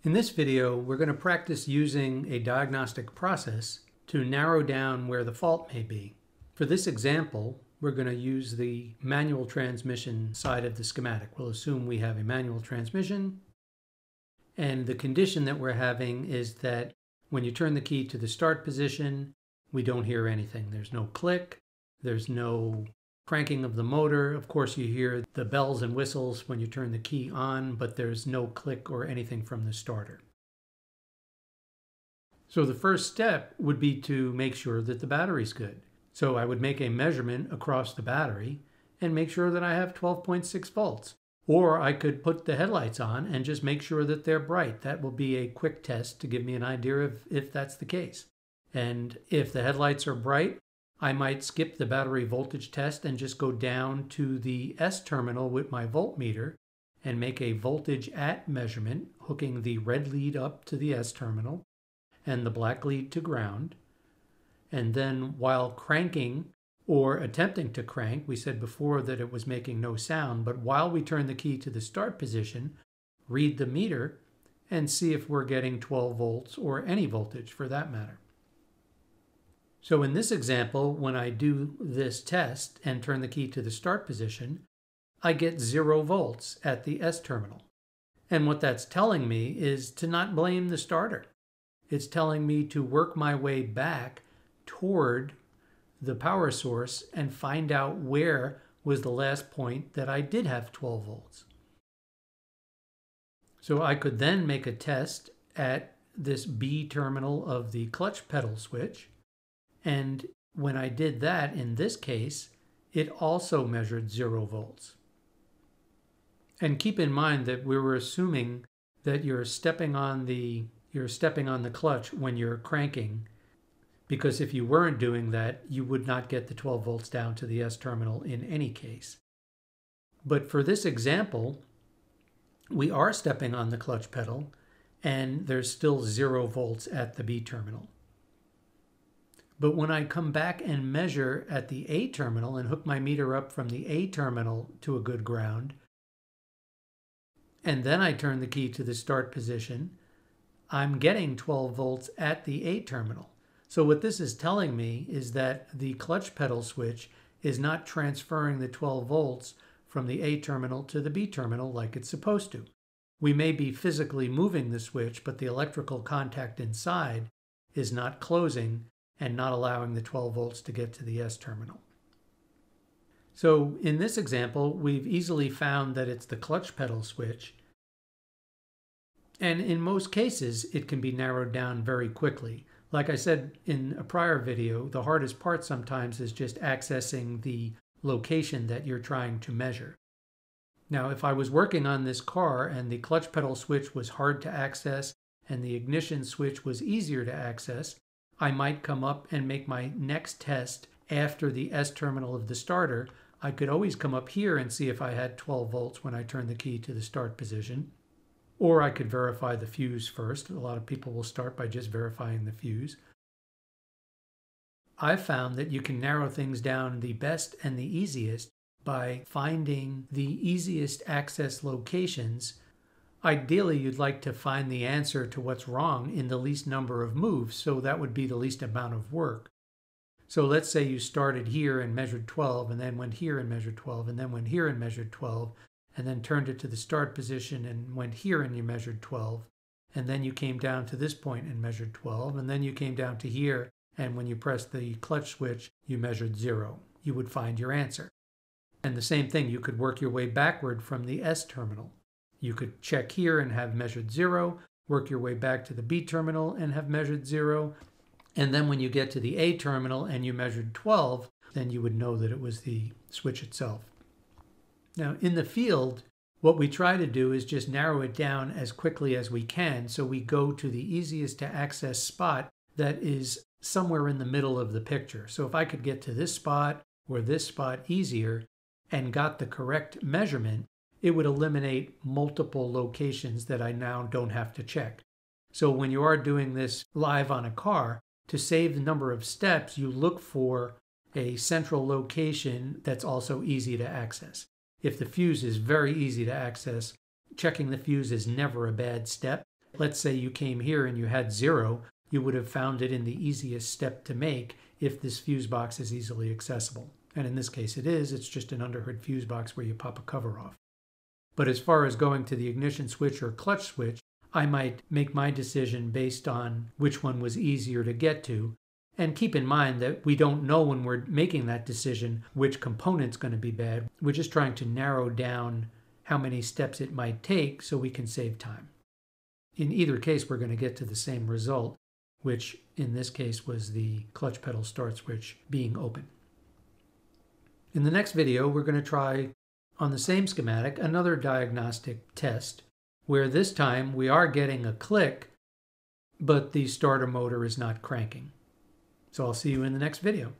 In this video, we're going to practice using a diagnostic process to narrow down where the fault may be. For this example, we're going to use the manual transmission side of the schematic. We'll assume we have a manual transmission, and the condition that we're having is that when you turn the key to the start position, we don't hear anything. There's no click, there's no cranking of the motor. Of course, you hear the bells and whistles when you turn the key on, but there's no click or anything from the starter. So the first step would be to make sure that the battery's good. So I would make a measurement across the battery and make sure that I have 12.6 volts. Or I could put the headlights on and just make sure that they're bright. That will be a quick test to give me an idea of if that's the case. And if the headlights are bright, I might skip the battery voltage test and just go down to the S terminal with my voltmeter and make a voltage at measurement, hooking the red lead up to the S terminal and the black lead to ground. And then while cranking or attempting to crank, we said before that it was making no sound, but while we turn the key to the start position, read the meter and see if we're getting 12 volts or any voltage for that matter. So in this example, when I do this test and turn the key to the start position, I get 0 volts at the S terminal. And what that's telling me is to not blame the starter. It's telling me to work my way back toward the power source and find out where was the last point that I did have 12 volts. So I could then make a test at this B terminal of the clutch pedal switch. And when I did that, in this case, it also measured 0 volts. And keep in mind that we were assuming that you're stepping on the clutch when you're cranking, because if you weren't doing that, you would not get the 12 volts down to the S terminal in any case. But for this example, we are stepping on the clutch pedal, and there's still 0 volts at the B terminal. But when I come back and measure at the A terminal and hook my meter up from the A terminal to a good ground, and then I turn the key to the start position, I'm getting 12 volts at the A terminal. So what this is telling me is that the clutch pedal switch is not transferring the 12 volts from the A terminal to the B terminal like it's supposed to. We may be physically moving the switch, but the electrical contact inside is not closing and not allowing the 12 volts to get to the S terminal. So in this example, we've easily found that it's the clutch pedal switch. And in most cases, it can be narrowed down very quickly. Like I said in a prior video, the hardest part sometimes is just accessing the location that you're trying to measure. Now, if I was working on this car and the clutch pedal switch was hard to access and the ignition switch was easier to access, I might come up and make my next test after the S terminal of the starter. I could always come up here and see if I had 12 volts when I turn the key to the start position. Or I could verify the fuse first. A lot of people will start by just verifying the fuse. I've found that you can narrow things down the best and the easiest by finding the easiest access locations. Ideally, you'd like to find the answer to what's wrong in the least number of moves, so that would be the least amount of work. So let's say you started here and measured 12, and then went here and measured 12, and then went here and measured 12, and then turned it to the start position and went here and you measured 12, and then you came down to this point and measured 12, and then you came down to here, and when you pressed the clutch switch, you measured 0. You would find your answer. And the same thing, you could work your way backward from the S terminal. You could check here and have measured 0, work your way back to the B terminal and have measured 0, and then when you get to the A terminal and you measured 12, then you would know that it was the switch itself. Now, in the field, what we try to do is just narrow it down as quickly as we can, so we go to the easiest to access spot that is somewhere in the middle of the picture. So if I could get to this spot or this spot easier and got the correct measurement, it would eliminate multiple locations that I now don't have to check. So when you are doing this live on a car, to save the number of steps, you look for a central location that's also easy to access. If the fuse is very easy to access, checking the fuse is never a bad step. Let's say you came here and you had 0, you would have found it in the easiest step to make if this fuse box is easily accessible. And in this case it is, it's just an underhood fuse box where you pop a cover off. But as far as going to the ignition switch or clutch switch, I might make my decision based on which one was easier to get to. And keep in mind that we don't know when we're making that decision which component's going to be bad. We're just trying to narrow down how many steps it might take so we can save time. In either case, we're going to get to the same result, which in this case was the clutch pedal start switch being open. In the next video, we're going to try on the same schematic another diagnostic test, where this time we are getting a click, but the starter motor is not cranking. So I'll see you in the next video.